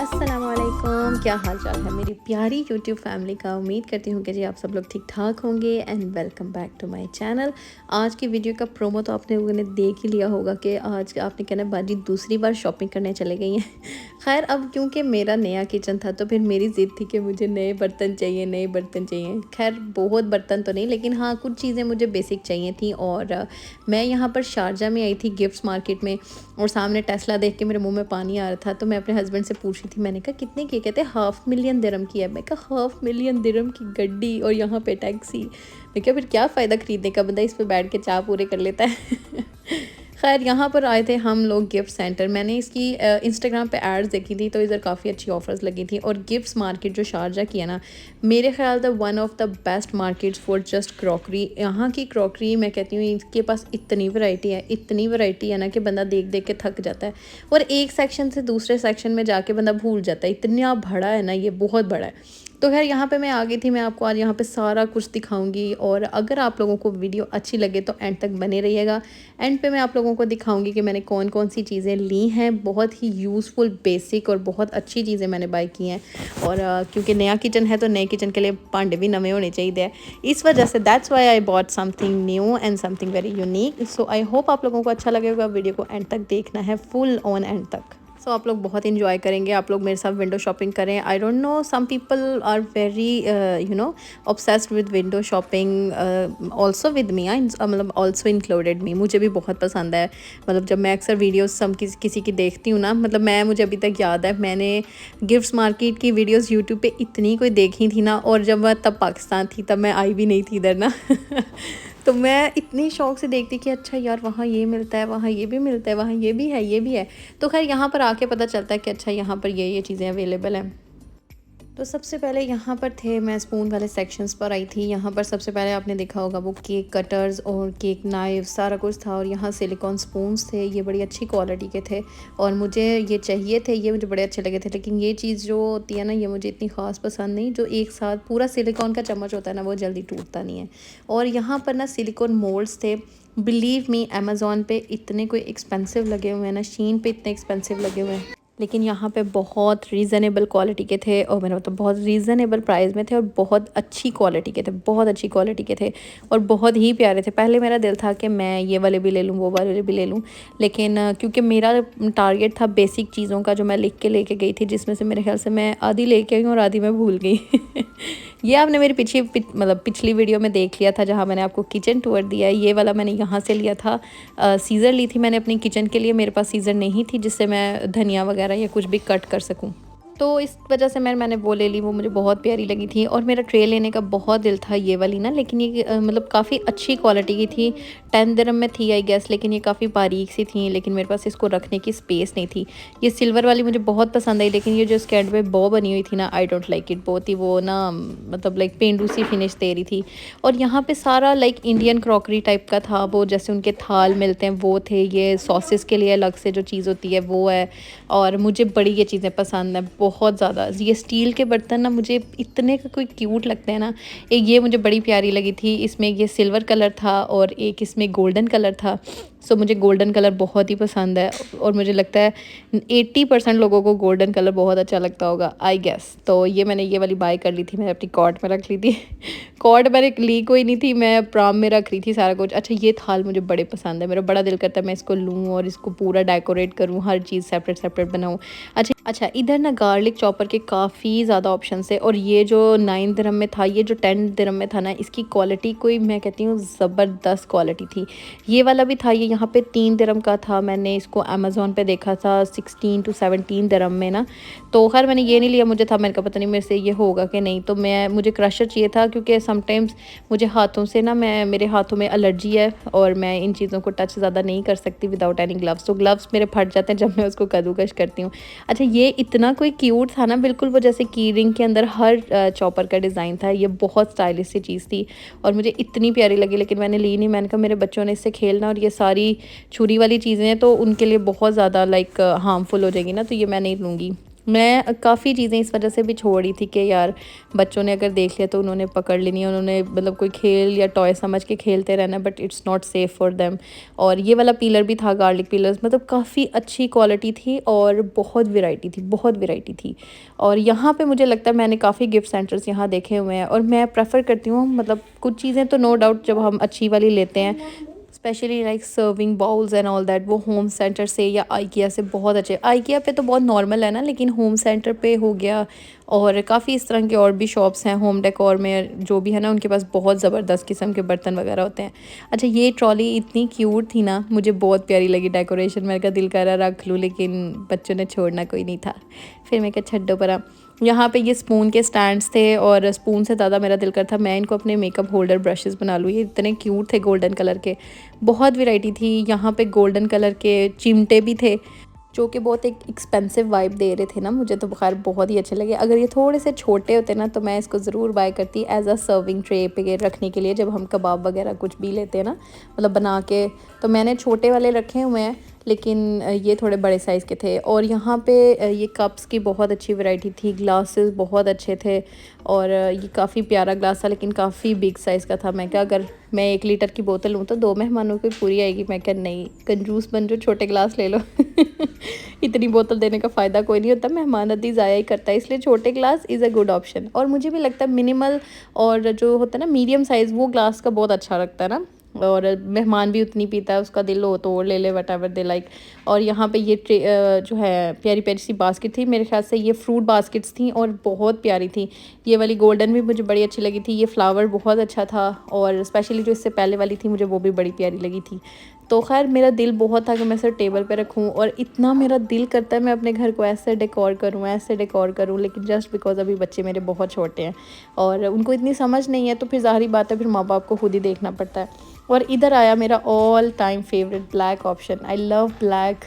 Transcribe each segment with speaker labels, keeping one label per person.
Speaker 1: अस्सलामुअलैकुम, क्या हाल चाल है मेरी प्यारी यूट्यूब फैमिली का। उम्मीद करती हूँ कि जी आप सब लोग ठीक ठाक होंगे and welcome back to my channel. आज की वीडियो का प्रोमो तो आपने लोगों ने देख ही लिया होगा कि आज आपने कहना बाजी दूसरी बार शॉपिंग करने चले गई हैं। खैर अब क्योंकि मेरा नया किचन था तो फिर मेरी ज़िद थी कि मुझे नए बर्तन चाहिए, नए बर्तन चाहिए। खैर बहुत बर्तन तो नहीं, लेकिन हाँ कुछ चीज़ें मुझे बेसिक चाहिए थी। और मैं यहाँ पर शारजा में आई थी गिफ्ट्स मार्केट में, और सामने टेस्ला देख के मेरे मुंह में पानी आ रहा था। तो मैं अपने हस्बैंड से पूछ रही थी, मैंने कहा कितने की? कहते 500,000 दिरहम की है। मैं कहा 500,000 दिरहम की गड्डी और यहाँ पे टैक्सी। मैं क्या फिर क्या फ़ायदा खरीदने का, बंदा इस पे बैठ के चाह पूरे कर लेता है। खैर यहाँ पर आए थे हम लोग गिफ्ट सेंटर। मैंने इसकी इंस्टाग्राम पे एड्स देखी थी तो इधर काफ़ी अच्छी ऑफर्स लगी थी। और गिफ्ट्स मार्केट जो शारजा की है ना, मेरे ख्याल the one of the best markets for just crockery. यहाँ की क्रॉकरी मैं कहती हूँ इसके पास इतनी वैरायटी है, इतनी वैरायटी है ना कि बंदा देख देख के थक जाता है। और एक सेक्शन से दूसरे सेक्शन में जाके बंदा भूल जाता है, इतना बड़ा है ना, ये बहुत बड़ा है। तो खैर यहाँ पे मैं आ गई थी, मैं आपको आज यहाँ पे सारा कुछ दिखाऊंगी। और अगर आप लोगों को वीडियो अच्छी लगे तो एंड तक बने रहिएगा। एंड पे मैं आप लोगों को दिखाऊंगी कि मैंने कौन कौन सी चीज़ें ली हैं। बहुत ही यूज़फुल, बेसिक और बहुत अच्छी चीज़ें मैंने बाय की हैं। और क्योंकि नया किचन है तो नए किचन के लिए भांडे भी नवे होने चाहिए, इस वजह से that's why I bought something new and something very unique. So I hope आप लोगों को अच्छा लगेगा। वीडियो को एंड तक देखना है, फुल ऑन एंड तक। सो आप लोग बहुत इंजॉय करेंगे। आप लोग मेरे साथ विंडो शॉपिंग करें। I don't know, some people are very obsessed with window shopping, also with me, मतलब ऑल्सो इंक्लूडेड मी। मुझे भी बहुत पसंद है। मतलब जब मैं अक्सर वीडियोस किसी की देखती हूँ ना, मतलब मुझे अभी तक याद है मैंने गिफ्ट्स मार्केट की वीडियोस यूट्यूब पे इतनी कोई देखी थी ना। और जब मैं तब पाकिस्तान थी, तब मैं आई भी नहीं थी इधर ना। तो मैं इतनी शौक से देखती कि अच्छा यार वहाँ ये मिलता है, वहाँ ये भी मिलता है, वहाँ ये भी है, ये भी है। तो खैर यहाँ पर आके पता चलता है कि अच्छा यहाँ पर ये चीज़ें अवेलेबल हैं। तो सबसे पहले यहाँ पर थे, मैं स्पून वाले सेक्शंस पर आई थी। यहाँ पर सबसे पहले आपने देखा होगा वो केक कटर्स और केक नाइफ सारा कुछ था। और यहाँ सिलिकॉन स्पून्स थे, ये बड़ी अच्छी क्वालिटी के थे और मुझे ये चाहिए थे, ये मुझे बड़े अच्छे लगे थे। लेकिन ये चीज़ जो होती है ना, ये मुझे इतनी ख़ास पसंद नहीं। जो एक साथ पूरा सिलिकॉन का चम्मच होता है ना, वो जल्दी टूटता नहीं है। और यहाँ पर ना सिलिकॉन मोल्ड्स थे। बिलीव मी, अमेज़ॉन पे इतने कोई एक्सपेंसिव लगे हुए हैं ना, शीन पे इतने एक्सपेंसिव लगे हुए हैं, लेकिन यहाँ पे बहुत रीज़नेबल क्वालिटी के थे। और मैंने तो बहुत रीज़नेबल प्राइस में थे और बहुत अच्छी क्वालिटी के थे, बहुत अच्छी क्वालिटी के थे और बहुत ही प्यारे थे। पहले मेरा दिल था कि मैं ये वाले भी ले लूँ, वो वाले भी ले लूँ, लेकिन क्योंकि मेरा टारगेट था बेसिक चीज़ों का जो मैं लिख के लेके गई थी, जिसमें से मेरे ख्याल से मैं आधी लेके आई और आधी मैं भूल गई। ये आपने मेरी पिछली वीडियो में देख लिया था, जहाँ मैंने आपको किचन टूर दिया है। ये वाला मैंने यहाँ से लिया था। सीज़र ली थी मैंने अपनी किचन के लिए। मेरे पास सीज़र नहीं थी जिससे मैं धनिया वगैरह या कुछ भी कट कर सकूँ, तो इस वजह से मैंने वो ले ली। वो मुझे बहुत प्यारी लगी थी और मेरा ट्रे लेने का बहुत दिल था ये वाली ना, लेकिन ये मतलब काफ़ी अच्छी क्वालिटी की थी। 10 दिरहम में थी आई गेस, लेकिन ये काफ़ी बारीक सी थी, लेकिन मेरे पास इसको रखने की स्पेस नहीं थी। ये सिल्वर वाली मुझे बहुत पसंद आई, लेकिन ये जो इसके एंड पे बो बनी हुई थी ना, आई डोंट लाइक इट। बहुत ही वो ना मतलब लाइक पेंडू सी फिनिश दे रही थी। और यहाँ पे सारा लाइक इंडियन क्रॉकरी टाइप का था, वो जैसे उनके थाल मिलते हैं वो थे। ये सॉसेस के लिए अलग से जो चीज़ होती है वो है। और मुझे बड़ी ये चीज़ें पसंद है बहुत ज़्यादा। ये स्टील के बर्तन ना मुझे इतने का कोई क्यूट लगते हैं ना। एक ये मुझे बड़ी प्यारी लगी थी, इसमें ये सिल्वर कलर था और एक इसमें गोल्डन कलर था। सो मुझे गोल्डन कलर बहुत ही पसंद है और मुझे लगता है 80% लोगों को गोल्डन कलर बहुत अच्छा लगता होगा आई गेस। तो ये मैंने ये वाली बाय कर ली थी, मैंने अपनी कॉर्ट में रख ली थी। कॉर्ट मैंने ली कोई नहीं थी, मैं प्राम में रख रही थी सारा कुछ। अच्छा ये थाल मुझे बड़े पसंद है, मेरा बड़ा दिल करता है मैं इसको लूँ और इसको पूरा डेकोरेट करूँ, हर चीज़ सेपरेट सेपरेट बनाऊँ। अच्छा इधर ना गार्लिक चॉपर के काफ़ी ज़्यादा ऑप्शन है। और ये जो 9 दिरहम में था, ये जो 10 दिरहम में था ना, इसकी क्वालिटी कोई मैं कहती हूँ ज़बरदस्त क्वालिटी थी। ये वाला भी था, ये यहाँ पे 3 दिरहम का था। मैंने इसको अमेज़ॉन पे देखा था 16 to 17 दिरहम में ना। तो खैर मैंने ये नहीं लिया, मुझे था मैंने कहा पता नहीं मेरे से ये होगा कि नहीं। तो मुझे क्रशर चाहिए था, क्योंकि समटाइम्स मुझे हाथों से ना मेरे हाथों में एलर्जी है और मैं इन चीज़ों को टच ज़्यादा नहीं कर सकती विदाउट एनी ग्लव्स। तो ग्लव्स मेरे फट जाते हैं जब मैं उसको कद्दूकश करती हूँ। अच्छा ये इतना कोई क्यूट था ना, बिल्कुल वो जैसे की रिंग के अंदर हर चॉपर का डिज़ाइन था। ये बहुत स्टाइलिश सी चीज़ थी और मुझे इतनी प्यारी लगी, लेकिन मैंने ली नहीं। मैंने कहा मेरे बच्चों ने इससे खेलना और ये सारी छुरी वाली चीज़ें हैं तो उनके लिए बहुत ज़्यादा लाइक हार्मफुल हो जाएगी ना, तो ये मैं नहीं लूँगी। मैं काफ़ी चीज़ें इस वजह से भी छोड़ रही थी कि यार बच्चों ने अगर देख लिया तो उन्होंने पकड़ लेनी है, उन्होंने मतलब कोई खेल या टॉय समझ के खेलते रहना, but it's not safe for them. और ये वाला पीलर भी था, गार्लिक पीलर्स, मतलब काफ़ी अच्छी क्वालिटी थी और बहुत वैरायटी थी, बहुत वैरायटी थी। और यहाँ पे मुझे लगता है मैंने काफ़ी गिफ्ट सेंटर्स यहाँ देखे हुए हैं और मैं प्रेफर करती हूँ, मतलब कुछ चीज़ें तो नो डाउट जब हम अच्छी वाली लेते हैं, specially like serving bowls and all that, वो होम सेंटर से या आइकिया से बहुत अच्छे। आइकिया पे तो बहुत नॉर्मल है ना, लेकिन होम सेंटर पे हो गया और काफ़ी इस तरह के और भी शॉप्स हैं होम डेकोर में जो भी है ना, उनके पास बहुत ज़बरदस्त किस्म के बर्तन वगैरह होते हैं। अच्छा, ये ट्रॉली इतनी क्यूट थी ना, मुझे बहुत प्यारी लगी डेकोरेशन। मेरे का दिल कर रहा रख लूँ, लेकिन बच्चों ने छोड़ना कोई नहीं था, फिर मैं क्या छड्डो परा। यहाँ पे ये स्पून के स्टैंड्स थे और स्पून से ज़्यादा मेरा दिल करता मैं इनको अपने मेकअप होल्डर ब्रशेस बना लूँ। ये इतने क्यूट थे, गोल्डन कलर के, बहुत वैरायटी थी। यहाँ पे गोल्डन कलर के चिमटे भी थे जो कि बहुत एक एक्सपेंसिव वाइब दे रहे थे ना, मुझे तो खैर बहुत ही अच्छे लगे। अगर ये थोड़े से छोटे होते ना तो मैं इसको ज़रूर बाय करती एज अ सर्विंग ट्रे पे रखने के लिए, जब हम कबाब वगैरह कुछ भी लेते हैं ना, मतलब बना के। तो मैंने छोटे वाले रखे हुए हैं, लेकिन ये थोड़े बड़े साइज़ के थे। और यहाँ पे ये कप्स की बहुत अच्छी वैरायटी थी, ग्लासेस बहुत अच्छे थे। और ये काफ़ी प्यारा ग्लास था, लेकिन काफ़ी बिग साइज़ का था। मैं क्या, अगर मैं 1 लीटर की बोतल लूँ तो 2 मेहमानों की पूरी आएगी। मैं क्या, नहीं, कंजूस बन जो, छोटे ग्लास ले लो। इतनी बोतल देने का फ़ायदा कोई नहीं होता, मेहमान अद्दी ज़ाया ही करता है, इसलिए छोटे glass is a good option. और मुझे भी लगता है मिनिमल और जो होता है ना मीडियम साइज़, वो ग्लास का बहुत अच्छा लगता है ना। और मेहमान भी उतनी पीता है, उसका दिल हो तो और ले ले, वट एवर दे लाइक। और यहाँ पे ये जो है प्यारी प्यारी सी बास्केट थी, मेरे ख्याल से ये फ्रूट बास्केट्स थी और बहुत प्यारी थी। ये वाली गोल्डन भी मुझे बड़ी अच्छी लगी थी, ये फ्लावर बहुत अच्छा था। और स्पेशली जो इससे पहले वाली थी मुझे वो भी बड़ी प्यारी लगी थी। तो खैर मेरा दिल बहुत था कि मैं इसे टेबल पे रखूँ, और इतना मेरा दिल करता है मैं अपने घर को ऐसे डेकोर करूँ, ऐसे डेकोर करूँ, लेकिन जस्ट बिकॉज अभी बच्चे मेरे बहुत छोटे हैं और उनको इतनी समझ नहीं है, तो फिर ज़ाहिर बात है फिर माँ बाप को खुद ही देखना पड़ता है। और इधर आया मेरा all time favourite black option. I love black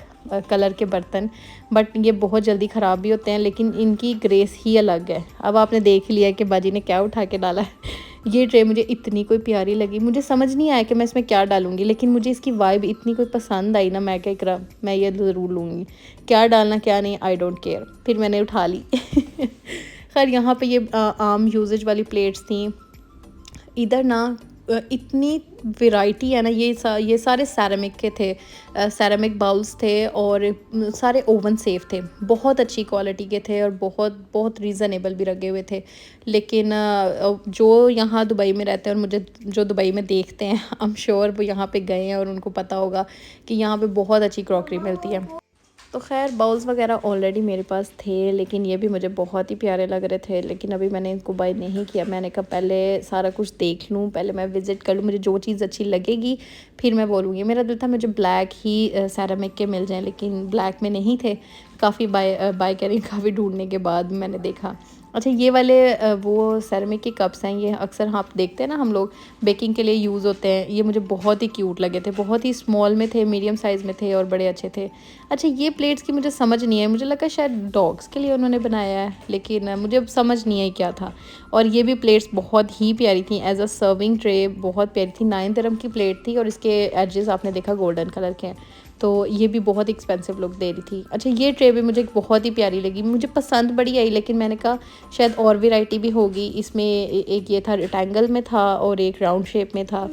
Speaker 1: colour के बर्तन, बट ये बहुत जल्दी ख़राब भी होते हैं, लेकिन इनकी ग्रेस ही अलग है। अब आपने देख लिया है कि बाजी ने क्या उठा के डाला है। ये ट्रे मुझे इतनी कोई प्यारी लगी, मुझे समझ नहीं आया कि मैं इसमें क्या डालूंगी, लेकिन मुझे इसकी वाइब इतनी कोई पसंद आई ना, मैं क्या करा, मैं ये ज़रूर लूँगी। क्या डालना क्या नहीं, आई डोंट केयर, फिर मैंने उठा ली। खैर यहाँ पे ये आम यूजेज वाली प्लेट्स थी। इधर ना इतनी वैरायटी है ना, ये सारे सैरामिक के थे, सैरामिक बाउल्स थे और सारे ओवन सेफ थे, बहुत अच्छी क्वालिटी के थे और बहुत बहुत रीज़नेबल भी लगे हुए थे। लेकिन जो यहाँ दुबई में रहते हैं और मुझे जो दुबई में देखते हैं, आई एम श्योर वो यहाँ पे गए हैं और उनको पता होगा कि यहाँ पे बहुत अच्छी क्रॉकरी मिलती है। तो खैर बाउल्स वगैरह ऑलरेडी मेरे पास थे, लेकिन ये भी मुझे बहुत ही प्यारे लग रहे थे, लेकिन अभी मैंने इनको बाय नहीं किया। मैंने कहा पहले सारा कुछ देख लूँ, पहले मैं विज़िट कर लूँ, मुझे जो चीज़ अच्छी लगेगी फिर मैं बोलूँगी। मेरा दिल था मुझे ब्लैक ही सैरामिक के मिल जाएँ, लेकिन ब्लैक में नहीं थे। काफ़ी बाय करें, काफ़ी ढूंढने के बाद मैंने देखा। अच्छा, ये वाले वो सेरेमिक के कप्स हैं, ये अक्सर आप देखते हैं ना, हम लोग बेकिंग के लिए यूज़ होते हैं। ये मुझे बहुत ही क्यूट लगे थे, बहुत ही स्मॉल में थे, मीडियम साइज़ में थे और बड़े अच्छे थे। अच्छा, ये प्लेट्स की मुझे समझ नहीं है, मुझे लगा शायद डॉग्स के लिए उन्होंने बनाया है, लेकिन मुझे अब समझ नहीं आई क्या था। और ये भी प्लेट्स बहुत ही प्यारी थी, एज अ सर्विंग ट्रे बहुत प्यारी थी। 9 दिरहम की प्लेट थी और इसके एजेस आपने देखा गोल्डन कलर के हैं, तो ये भी बहुत एक्सपेंसिव लुक दे रही थी। अच्छा, ये ट्रे भी मुझे बहुत ही प्यारी लगी, मुझे पसंद बड़ी आई, लेकिन मैंने कहा शायद और वैरायटी भी होगी इसमें। एक ये था रेक्टेंगल में था और एक राउंड शेप में था।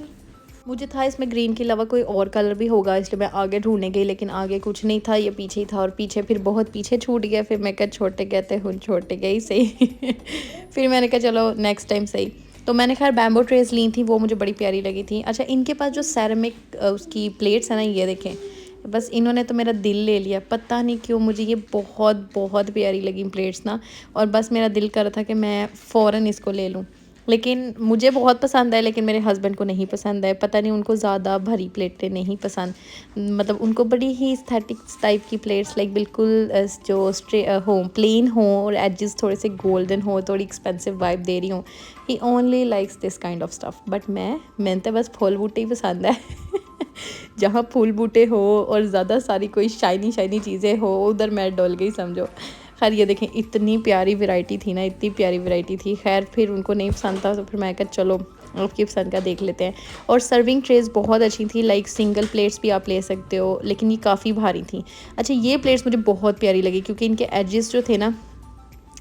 Speaker 1: मुझे था इसमें ग्रीन के अलावा कोई और कलर भी होगा, इसलिए मैं आगे ढूंढने गई, लेकिन आगे कुछ नहीं था, ये पीछे ही था। और पीछे फिर बहुत पीछे छूट गया, फिर मैं कहा छोटे कहते हुन छोटे गए ही सही। फिर मैंने कहा चलो नेक्स्ट टाइम सही। तो मैंने खैर बैम्बो ट्रेस ली थी, वो मुझे बड़ी प्यारी लगी थी। अच्छा, इनके पास जो सेरेमिक उसकी प्लेट्स हैं ना, ये देखें, बस इन्होंने तो मेरा दिल ले लिया, पता नहीं क्यों मुझे ये बहुत बहुत प्यारी लगी प्लेट्स ना। और बस मेरा दिल कर रहा था कि मैं फ़ौरन इसको ले लूँ, लेकिन मुझे बहुत पसंद है, लेकिन मेरे हस्बैंड को नहीं पसंद है। पता नहीं, उनको ज़्यादा भरी प्लेटें नहीं पसंद, मतलब उनको बड़ी ही एस्थेटिक्स टाइप की प्लेट्स, लाइक बिल्कुल जो हो, प्लेन हो और एजेस थोड़े से गोल्डन हो, थोड़ी एक्सपेंसिव वाइब दे रही हूँ। He only likes this kind of stuff, but मैंने तो बस फूल बूटे ही पसंद है। जहाँ फूल बूटे हो और ज़्यादा सारी कोई शाइनी शाइनी चीज़ें हो, उधर मैं डोल गई समझो। खैर ये देखें, इतनी प्यारी वैरायटी थी ना, इतनी प्यारी वैरायटी थी। खैर फिर उनको नहीं पसंद था, तो फिर मैं कहा चलो आपकी पसंद का देख लेते हैं। और सर्विंग ट्रेज़ बहुत अच्छी थी, लाइक सिंगल प्लेट्स भी आप ले सकते हो, लेकिन ये काफ़ी भारी थी। अच्छा, ये प्लेट्स मुझे बहुत प्यारी लगी क्योंकि इनके एजेस जो थे ना,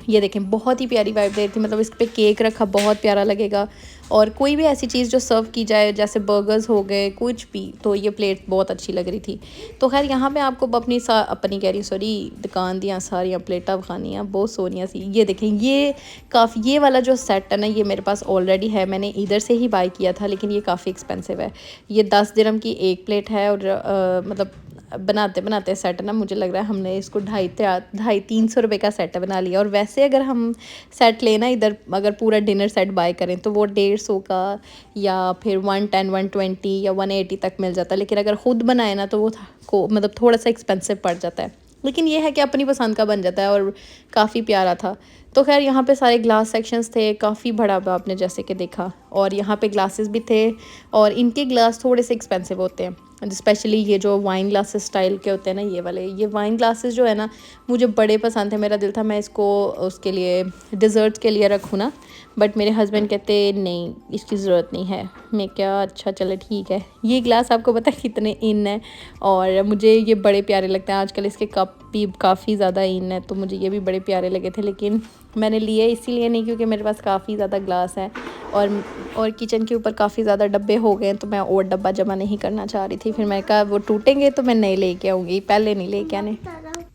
Speaker 1: ये देखें बहुत ही प्यारी वाइब दे रही थी। मतलब इस पे केक रखा बहुत प्यारा लगेगा। और कोई भी ऐसी चीज़ जो सर्व की जाए, जैसे बर्गर्स हो गए, कुछ भी, तो ये प्लेट बहुत अच्छी लग रही थी। तो खैर यहाँ पे आपको अपनी कह रही सॉरी दुकान दियाँ सारियाँ प्लेटा खानियाँ बहुत सोनिया सी। ये देखें, ये काफ़ी, ये वाला जो सेट है ना, ये मेरे पास ऑलरेडी है, मैंने इधर से ही बाय किया था, लेकिन ये काफ़ी एक्सपेंसिव है। ये 10 दिरहम की एक प्लेट है। और मतलब बनाते बनाते सेट ना, मुझे लग रहा है हमने इसको 250-300 रुपये का सेट बना लिया। और वैसे अगर हम सेट लेना इधर, अगर पूरा डिनर सेट बाय करें तो वो 150 का या फिर 110, 120 या 180 तक मिल जाता है। लेकिन अगर ख़ुद बनाए ना तो वो मतलब थोड़ा सा एक्सपेंसिव पड़ जाता है। लेकिन ये है कि अपनी पसंद का बन जाता है और काफ़ी प्यारा था। तो खैर यहाँ पे सारे ग्लास सेक्शंस थे, काफ़ी बड़ा आपने जैसे कि देखा। और यहाँ पे ग्लासेस भी थे, और इनके ग्लास थोड़े से एक्सपेंसिव होते हैं। स्पेशली ये जो वाइन ग्लासेस स्टाइल के होते हैं ना, ये वाले, ये वाइन ग्लासेस जो है ना, मुझे बड़े पसंद थे। मेरा दिल था मैं इसको उसके लिए डिज़र्ट के लिए रखूँ ना, बट मेरे हस्बैंड कहते नहीं, इसकी ज़रूरत नहीं है। मैं क्या, अच्छा चलो ठीक है। ये ग्लास आपको पता है कितने इन है, और मुझे ये बड़े प्यारे लगते हैं। आजकल इसके कप भी काफ़ी ज़्यादा इन है, तो मुझे ये भी बड़े प्यारे लगे थे। लेकिन मैंने लिए इसीलिए नहीं क्योंकि मेरे पास काफ़ी ज़्यादा ग्लास है, और किचन के ऊपर काफ़ी ज़्यादा डब्बे हो गए हैं, तो मैं और डब्बा जमा नहीं करना चाह रही थी। फिर मैं कहा वो टूटेंगे तो मैं नए लेके आऊँगी, पहले नहीं लेके आने,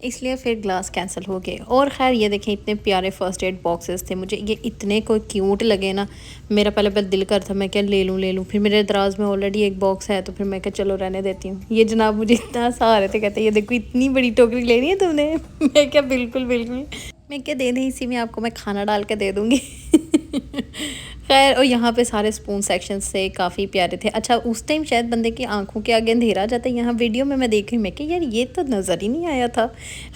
Speaker 1: इसलिए फिर ग्लास कैंसिल हो गए। और ख़ैर ये देखें, इतने प्यारे फ़र्स्ट एड बॉक्सेस थे, मुझे ये इतने कोई क्यूट लगे ना। मेरा पहले दिल कर था मैं क्या ले लूँ। फिर मेरे दराज में ऑलरेडी एक बॉक्स है, तो फिर मैं क्या चलो रहने देती हूँ। ये जनाब मुझे इतना सहा रहे थे, कहते ये देखो इतनी बड़ी टोकरी लेनी है तुमने। मैं क्या बिल्कुल बिल्कुल, मैं क्या दे दें, इसी में आपको मैं खाना डाल के दे दूँगी। खैर, और यहाँ पे सारे स्पून सेक्शन से काफ़ी प्यारे थे। अच्छा, उस टाइम शायद बंदे की आंखों के आगे अंधेरा जाता है। यहाँ वीडियो में मैं देख रही हूँ, मैं कि यार ये तो नज़र ही नहीं आया था।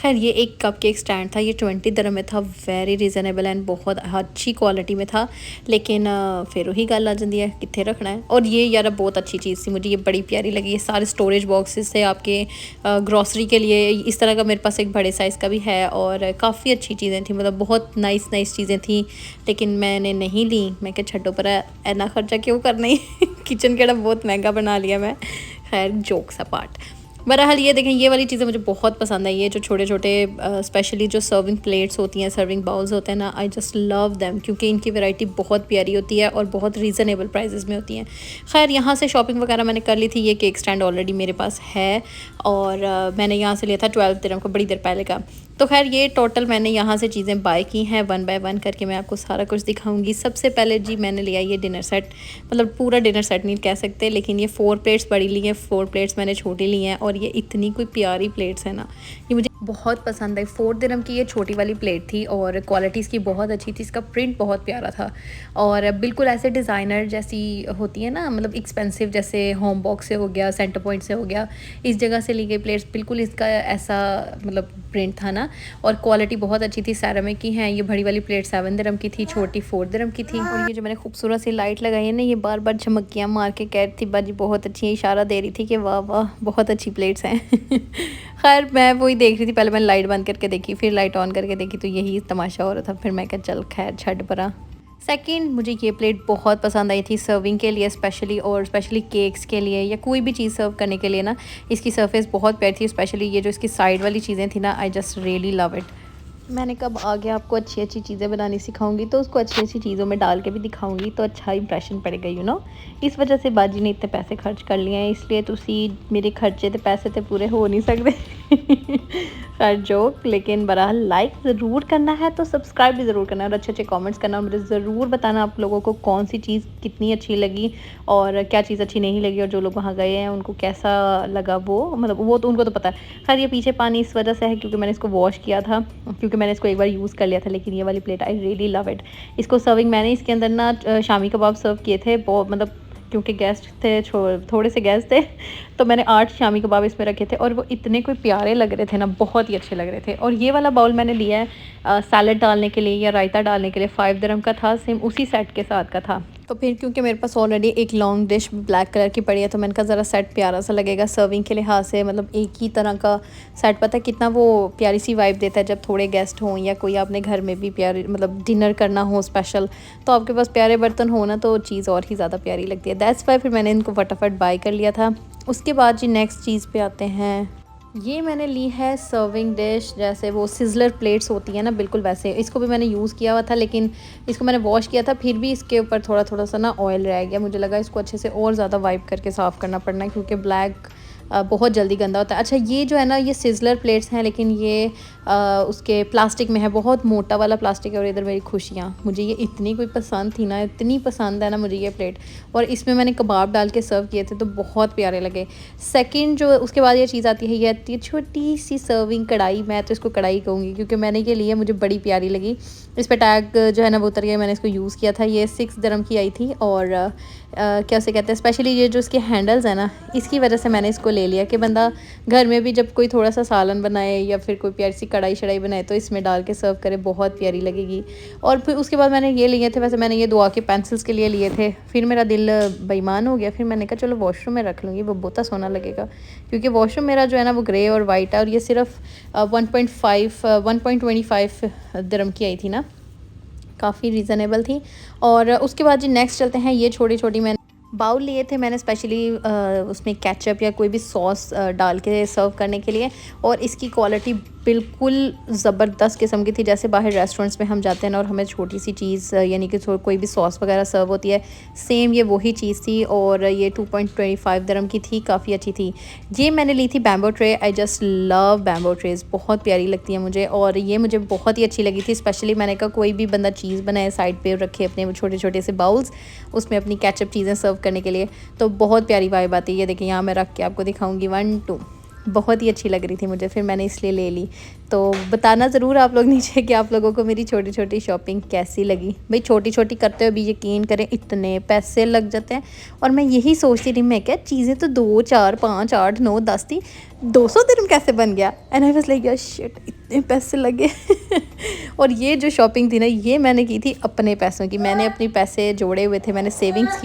Speaker 1: खैर, ये एक कप केक स्टैंड था, ये 20 दिरहम में था। वेरी रिजनेबल एंड बहुत अच्छी क्वालिटी में था। लेकिन फिर वही गल आ जाती है, कितने रखना है। और ये यार बहुत अच्छी चीज़ थी, मुझे ये बड़ी प्यारी लगी। ये सारे स्टोरेज बॉक्सेस थे आपके ग्रॉसरी के लिए। इस तरह का मेरे पास एक बड़े साइज़ का भी है, और काफ़ी अच्छी चीज़ें थी, मतलब बहुत नाइस चीज़ें थी। लेकिन मैंने नहीं ली, मैं क्या छड्डो पर इतना खर्चा क्यों करना ही। किचन केड़ा बहुत महंगा बना लिया मैं। खैर, जोक्स अपार्ट। बहरहाल ये देखें, ये वाली चीज़ें मुझे बहुत पसंद आई। ये जो छोटे छोटे स्पेशली जो सर्विंग प्लेट्स होती हैं, सर्विंग बाउल्स होते हैं ना, आई जस्ट लव देम, क्योंकि इनकी वैरायटी बहुत प्यारी होती है और बहुत रीज़नेबल प्राइसेस में होती हैं। खैर, यहाँ से शॉपिंग वगैरह मैंने कर ली थी। ये केक स्टैंड ऑलरेडी मेरे पास है, और मैंने यहाँ से लिया था 12 दिरहम को, बड़ी देर पहले का। तो खैर, ये टोटल मैंने यहाँ से चीज़ें बाय की हैं, 1 बाय 1 करके मैं आपको सारा कुछ दिखाऊंगी। सबसे पहले जी मैंने लिया ये डिनर सेट, मतलब पूरा डिनर सेट नहीं कह सकते, लेकिन ये 4 प्लेट्स बड़ी ली हैं, 4 प्लेट्स मैंने छोटी ली हैं। और ये इतनी कोई प्यारी प्लेट्स है ना, ये मुझे बहुत पसंद आई। 4 दिरहम की ये छोटी वाली प्लेट थी, और क्वालिटी इसकी बहुत अच्छी थी। इसका प्रिंट बहुत प्यारा था, और बिल्कुल ऐसे डिज़ाइनर जैसी होती है ना, मतलब एक्सपेंसिव, जैसे होम बॉक्स से हो गया, सेंटर पॉइंट से हो गया, इस जगह से ली गई प्लेट्स, बिल्कुल इसका ऐसा मतलब प्रिंट था ना। और क्वालिटी बहुत अच्छी थी, सेरामिक की हैं। ये बड़ी वाली प्लेट 7 दिरहम की थी, छोटी 4 दिरहम की थी। और ये जो मैंने खूबसूरत सी लाइट लगाई है ना, ये बार बार झमकियाँ मार के कह रही थी बाजी बहुत अच्छी है, इशारा दे रही थी कि वाह वाह बहुत अच्छी प्लेट्स हैं। खैर, मैं वही देख रही थी, पहले मैंने लाइट बंद करके देखी, फिर लाइट ऑन करके देखी, तो यही तमाशा हो रहा था। फिर मैं क्या चल खैर छड़ परा। सेकंड, मुझे ये प्लेट बहुत पसंद आई थी सर्विंग के लिए स्पेशली, और स्पेशली केक्स के लिए या कोई भी चीज़ सर्व करने के लिए ना। इसकी सरफेस बहुत प्यारी थी, स्पेशली ये जो इसकी साइड वाली चीज़ें थी ना, I just really love it. मैंने कब आगे आपको अच्छी अच्छी चीज़ें बनानी सिखाऊंगी, तो उसको अच्छी अच्छी चीज़ों में डाल के भी दिखाऊंगी, तो अच्छा इंप्रेशन पड़ेगा, यू नो। इस वजह से बाजी ने इतने पैसे खर्च कर लिए हैं, इसलिए तुसी मेरे खर्चे तो पैसे तो पूरे हो नहीं सकते। खैर जोक, लेकिन बहरहाल लाइक ज़रूर करना है, तो सब्सक्राइब भी ज़रूर करना है, और अच्छे अच्छे कमेंट्स करना, और मुझे ज़रूर बताना आप लोगों को कौन सी चीज़ कितनी अच्छी लगी और क्या चीज़ अच्छी नहीं लगी, और जो लोग वहाँ गए हैं उनको कैसा लगा वो, मतलब वो तो उनको तो पता है। खैर, ये पीछे पानी इस वजह से है क्योंकि मैंने इसको वॉश किया था, क्योंकि मैंने इसको एक बार यूज़ कर लिया था। लेकिन ये वाली plate I really love it. इसको सर्विंग मैंने इसके अंदर ना शामी कबाब सर्व किए थे, बहुत मतलब क्योंकि गेस्ट थे, थोड़े से गेस्ट थे, तो मैंने 8 शामी कबाब इसमें रखे थे, और वो इतने कोई प्यारे लग रहे थे ना, बहुत ही अच्छे लग रहे थे। और ये वाला बाउल मैंने लिया है सैलड डालने के लिए या रायता डालने के लिए, 5 दिरहम का था, सेम उसी सेट के साथ का था। तो फिर क्योंकि मेरे पास ऑलरेडी एक लॉन्ग डिश ब्लैक कलर की पड़ी है, तो मैंने कहा ज़रा सेट प्यारा सा लगेगा सर्विंग के लिहाज से, मतलब एक ही तरह का सेट। पता है कितना वो प्यारी सी वाइब देता है जब थोड़े गेस्ट हों या कोई आपने घर में भी प्यारी मतलब डिनर करना हो स्पेशल, तो आपके पास प्यारे बर्तन हो ना तो चीज़ और ही ज़्यादा प्यारी लगती है। दैट्स वाई फिर मैंने इनको फटाफट बाय कर लिया था। उसके बाद जी नेक्स्ट चीज़ पे आते हैं। ये मैंने ली है सर्विंग डिश, जैसे वो सिजलर प्लेट्स होती है ना, बिल्कुल वैसे। इसको भी मैंने यूज़ किया हुआ था, लेकिन इसको मैंने वॉश किया था, फिर भी इसके ऊपर थोड़ा थोड़ा सा ना ऑयल रह गया। मुझे लगा इसको अच्छे से और ज़्यादा वाइप करके साफ़ करना पड़ना है, क्योंकि ब्लैक बहुत जल्दी गंदा होता है। अच्छा, ये जो है ना ये सिजलर प्लेट्स हैं, लेकिन ये उसके प्लास्टिक में है, बहुत मोटा वाला प्लास्टिक है। और इधर मेरी खुशियाँ, मुझे ये इतनी कोई पसंद थी ना, इतनी पसंद है ना मुझे ये प्लेट। और इसमें मैंने कबाब डाल के सर्व किए थे तो बहुत प्यारे लगे। सेकंड जो उसके बाद ये चीज़ आती है, ये आती है छोटी सी सर्विंग कढ़ाई। मैं तो इसको कढ़ाई कहूँगी क्योंकि मैंने ये ली है, मुझे बड़ी प्यारी लगी। इस पर टैग जो है ना वो उतर गया, मैंने इसको यूज़ किया था। ये 6 dirham की आई थी। और क्या उसे कहते हैं, स्पेशली ये जो इसके हैंडल्स हैं ना, इसकी वजह से मैंने इसको ले लिया कि बंदा घर में भी जब कोई थोड़ा सा सालन बनाए या फिर कोई प्यारी सी कढ़ाई शढ़ाई बनाए तो इसमें डाल के सर्व करे, बहुत प्यारी लगेगी। और फिर उसके बाद मैंने ये लिए थे, वैसे मैंने ये दुआ के पेंसिल्स के लिए लिए थे, फिर मेरा दिल बेईमान हो गया। फिर मैंने कहा चलो वॉशरूम में रख लूँगी, वो बहुत सोना लगेगा, क्योंकि वॉशरूम मेरा जो है ना वो ग्रे और वाइट है। और ये सिर्फ 1.25 dirham की आई थी ना, काफ़ी रीज़नेबल थी। और उसके बाद जी नेक्स्ट चलते हैं। ये छोटी छोटी मैंने बाउल लिए थे मैंने स्पेशली उसमें केचप या कोई भी सॉस डाल के सर्व करने के लिए। और इसकी क्वालिटी बिल्कुल ज़बरदस्त किस्म की थी, जैसे बाहर रेस्टोरेंट्स में हम जाते हैं ना और हमें छोटी सी चीज़ यानी कि कोई भी सॉस वगैरह सर्व होती है, सेम ये वही चीज़ थी। और ये 2.25 dirham की थी, काफ़ी अच्छी थी। ये मैंने ली थी bamboo tray. I just love bamboo trays, बहुत प्यारी लगती है मुझे। और ये मुझे बहुत ही अच्छी लगी थी, स्पेशली मैंने कहा कोई भी बंदा चीज़ बनाए साइड पे रखे अपने वो छोटे छोटे से बाउल्स, उसमें अपनी केचप चीज़ें सर्व करने के लिए, तो बहुत प्यारी वाइब आती है। ये देखिए यहाँ मैं रख के आपको दिखाऊंगी, 1 2, बहुत ही अच्छी लग रही थी मुझे, फिर मैंने इसलिए ले ली। तो बताना ज़रूर आप लोग नीचे कि आप लोगों को मेरी छोटी छोटी शॉपिंग कैसी लगी। भाई छोटी छोटी करते हुए भी यकीन करें इतने पैसे लग जाते हैं। और मैं यही सोचती थी, मैं क्या चीज़ें तो 2 4 5 8 9 10 थी, 200 dirham कैसे बन गया। एंड आई वाज लाइक यार शिट, इतने पैसे लगे। और ये जो शॉपिंग थी ना, ये मैंने की थी अपने पैसों की। मैंने अपने पैसे जोड़े हुए थे, मैंने सेविंग्स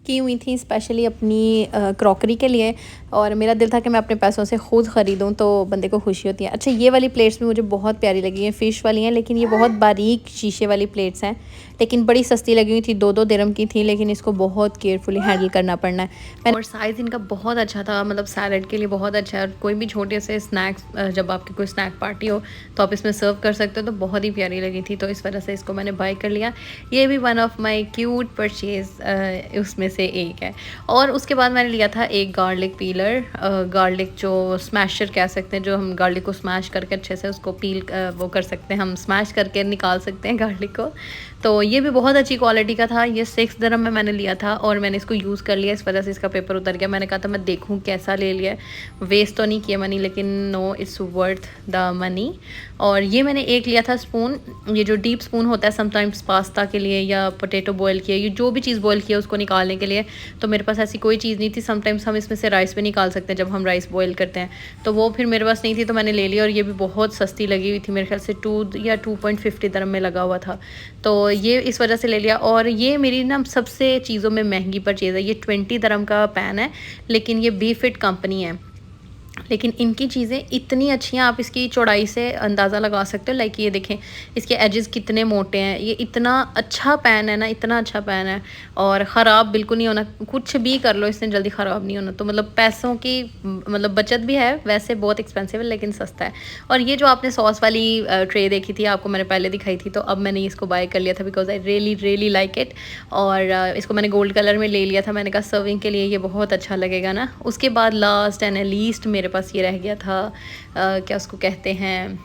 Speaker 1: की हुई थी स्पेशली अपनी क्रॉकरी के लिए। और मेरा दिल था कि मैं अपने पैसों से ख़ुद ख़रीदूँ, तो बंदे को खुशी होती है। अच्छा, ये वाली प्लेट्स भी मुझे बहुत प्यारी लगी हैं, फ़िश वाली हैं, लेकिन ये बहुत बारीक शीशे वाली प्लेट्स हैं, लेकिन बड़ी सस्ती लगी हुई थी, 2 dirham की थी। लेकिन इसको बहुत केयरफुली हैंडल करना पड़ना है। और साइज़ इनका बहुत अच्छा था, मतलब सैलड के लिए बहुत अच्छा है। और कोई भी छोटे से स्नैक्स, जब आपकी कोई स्नैक पार्टी हो तो आप इसमें सर्व कर सकते हो, तो बहुत ही प्यारी लगी थी। तो इस वजह से इसको मैंने बाय कर लिया। ये भी one of my cute purchase उसमें से एक है। और उसके बाद मैंने लिया था एक गार्लिक पीलर, गार्लिक जो स्मैशर कह सकते हैं, जो हम गार्लिक को स्मैश करके अच्छे से उसको पील वो कर सकते हैं, हम स्मैश करके निकाल सकते हैं गार्लिक को। तो ये भी बहुत अच्छी क्वालिटी का था। ये 6 dirham में मैंने लिया था और मैंने इसको यूज़ कर लिया, इस वजह से इसका पेपर उतर गया। मैंने कहा था मैं देखूं कैसा ले लिया, वेस्ट तो नहीं किया मनी, लेकिन no it's worth the money. और ये मैंने एक लिया था स्पून, ये जो डीप स्पून होता है समटाइम्स पास्ता के लिए या पोटैटो बॉयल किया, ये जो भी चीज़ बॉयल किया उसको निकालने के लिए। तो मेरे पास ऐसी कोई चीज़ नहीं थी। समटाइम्स हम इसमें से राइस भी निकाल सकते हैं जब हम राइस बॉयल करते हैं, तो वो फिर मेरे पास नहीं थी, तो मैंने ले लिया। और ये भी बहुत सस्ती लगी हुई थी, मेरे ख्याल से 2 या 2.50 dirham में लगा हुआ था, तो ये इस वजह से ले लिया। और ये मेरी ना सबसे चीज़ों में महंगी परचेज़ है। ये 20 dirham का पैन है, लेकिन ये BeFit कंपनी है, लेकिन इनकी चीज़ें इतनी अच्छी हैं, आप इसकी चौड़ाई से अंदाज़ा लगा सकते हो। लाइक ये देखें इसके एजेस कितने मोटे हैं। ये इतना अच्छा पैन है ना, इतना अच्छा पैन है, और ख़राब बिल्कुल नहीं होना, कुछ भी कर लो इसने जल्दी ख़राब नहीं होना। तो मतलब पैसों की मतलब बचत भी है, वैसे बहुत एक्सपेंसिव है लेकिन सस्ता है। और ये जो आपने सॉस वाली ट्रे देखी थी, आपको मैंने पहले दिखाई थी, तो अब मैंने इसको बाय कर लिया था because I really like it. और इसको मैंने गोल्ड कलर में ले लिया था, मैंने कहा सर्विंग के लिए ये बहुत अच्छा लगेगा ना। उसके बाद लास्ट एंड लीस्ट मेरे पास ये रह गया था, क्या उसको कहते हैं,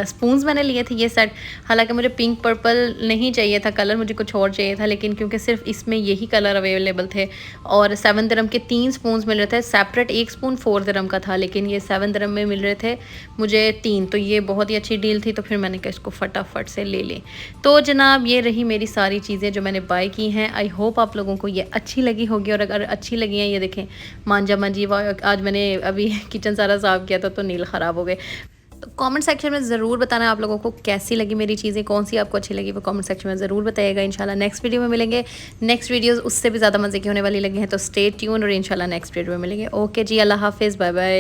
Speaker 1: स्पून्स मैंने लिए थे ये सेट। हालांकि मुझे पिंक पर्पल नहीं चाहिए था कलर, मुझे कुछ और चाहिए था, लेकिन क्योंकि सिर्फ इसमें यही कलर अवेलेबल थे और 7 dirham के 3 स्पून्स मिल रहे थे। सेपरेट एक स्पून 4 dirham का था, लेकिन ये 7 dirham में मिल रहे थे मुझे 3, तो ये बहुत ही अच्छी डील थी। तो फिर मैंने कहा इसको फटाफट से ले लें। तो जनाब ये रही मेरी सारी चीज़ें जो मैंने बाय की हैं। आई होप आप लोगों को ये अच्छी लगी होगी, और अगर अच्छी लगी हैं, ये देखें मांझा मांझी, आज मैंने अभी किचन सारा साफ़ किया था तो नील ख़राब हो गए। तो कमेंट सेक्शन में ज़रूर बताना आप लोगों को कैसी लगी मेरी चीज़ें, कौन सी आपको अच्छी लगी, वो कमेंट सेक्शन में ज़रूर बताइएगा। इंशाल्लाह नेक्स्ट वीडियो में मिलेंगे। नेक्स्ट वीडियोस उससे भी ज़्यादा मज़े की होने वाली लगी हैं, तो स्टे ट्यून और इंशाल्लाह नेक्स्ट वीडियो में मिलेंगे। ओके जी, अल्लाह हाफिज़, बाय बाय।